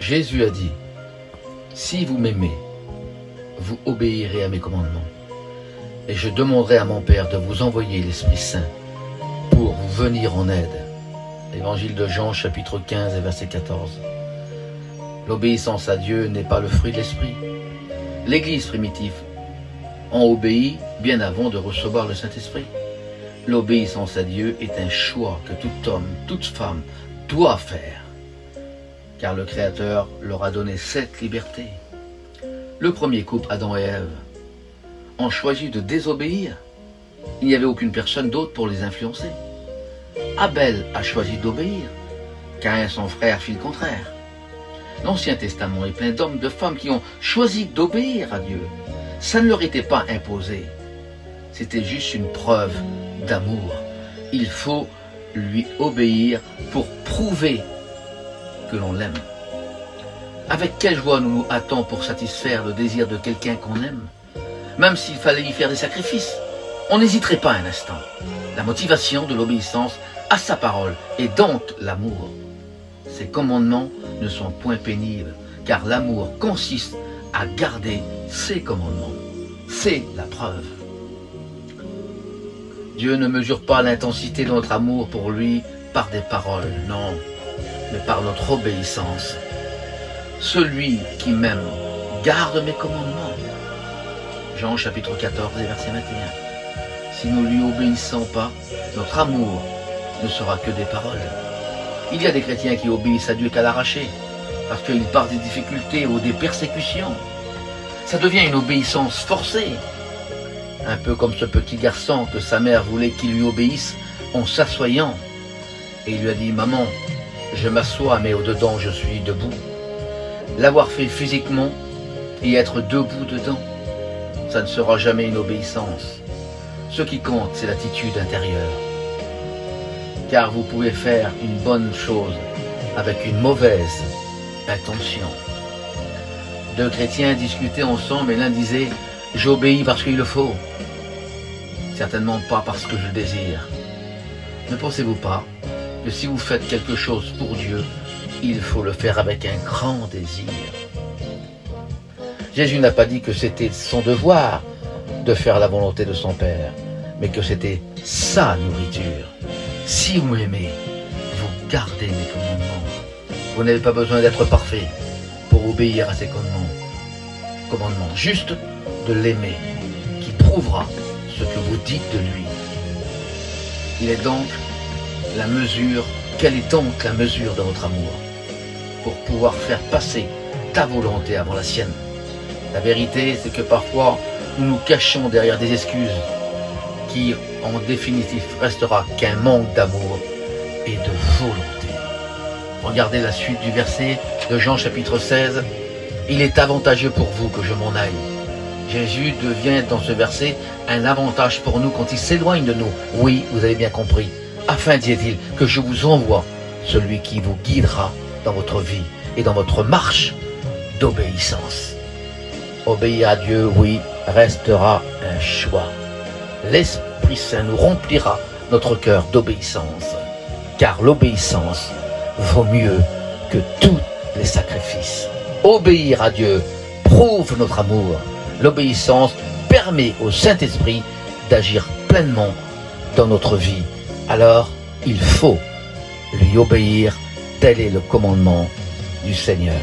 Jésus a dit, si vous m'aimez, vous obéirez à mes commandements. Et je demanderai à mon Père de vous envoyer l'Esprit Saint pour vous venir en aide. Évangile de Jean, chapitre 15 et verset 14. L'obéissance à Dieu n'est pas le fruit de l'Esprit. L'Église primitive en obéit bien avant de recevoir le Saint-Esprit. L'obéissance à Dieu est un choix que tout homme, toute femme doit faire, car le Créateur leur a donné cette liberté. Le premier couple, Adam et Ève, ont choisi de désobéir. Il n'y avait aucune personne d'autre pour les influencer. Abel a choisi d'obéir, Caïn, son frère, fit le contraire. L'Ancien Testament est plein d'hommes, de femmes qui ont choisi d'obéir à Dieu. Ça ne leur était pas imposé. C'était juste une preuve d'amour. Il faut lui obéir pour prouver que l'on l'aime. Avec quelle joie nous nous hâtons pour satisfaire le désir de quelqu'un qu'on aime, même s'il fallait y faire des sacrifices. On n'hésiterait pas un instant. La motivation de l'obéissance à sa parole et donc l'amour. Ces commandements ne sont point pénibles, car l'amour consiste à garder ses commandements. C'est la preuve. Dieu ne mesure pas l'intensité de notre amour pour lui par des paroles, non, mais par notre obéissance. Celui qui m'aime garde mes commandements. Jean chapitre 14 et verset 21. Si nous lui obéissons pas, notre amour ne sera que des paroles. Il y a des chrétiens qui obéissent à Dieu qu'à l'arraché, parce qu'ils partent des difficultés ou des persécutions. Ça devient une obéissance forcée. Un peu comme ce petit garçon que sa mère voulait qu'il lui obéisse en s'assoyant. Et il lui a dit, maman, je m'assois, mais au-dedans je suis debout. L'avoir fait physiquement et être debout dedans, ça ne sera jamais une obéissance. Ce qui compte, c'est l'attitude intérieure. Car vous pouvez faire une bonne chose avec une mauvaise intention. Deux chrétiens discutaient ensemble et l'un disait « J'obéis parce qu'il le faut ». Certainement pas parce que je le désire. Ne pensez-vous pas que si vous faites quelque chose pour Dieu, il faut le faire avec un grand désir? Jésus n'a pas dit que c'était son devoir de faire la volonté de son Père, mais que c'était sa nourriture. Si vous m'aimez, vous gardez mes commandements. Vous n'avez pas besoin d'être parfait pour obéir à ses commandements. Juste de l'aimer, qui prouvera ce que vous dites de lui. Il est donc la mesure, quelle est donc la mesure de votre amour pour pouvoir faire passer ta volonté avant la sienne? La vérité, c'est que parfois, nous nous cachons derrière des excuses qui, en définitive, restera qu'un manque d'amour et de volonté. Regardez la suite du verset de Jean chapitre 16. Il est avantageux pour vous que je m'en aille. Jésus devient dans ce verset un avantage pour nous quand il s'éloigne de nous. Oui, vous avez bien compris. Afin, dit-il, que je vous envoie celui qui vous guidera dans votre vie et dans votre marche d'obéissance. Obéir à Dieu, oui, restera un choix. L'Esprit Saint nous remplira notre cœur d'obéissance, car l'obéissance vaut mieux que tous les sacrifices. Obéir à Dieu prouve notre amour. L'obéissance permet au Saint-Esprit d'agir pleinement dans notre vie. Alors, il faut lui obéir. Tel est le commandement du Seigneur.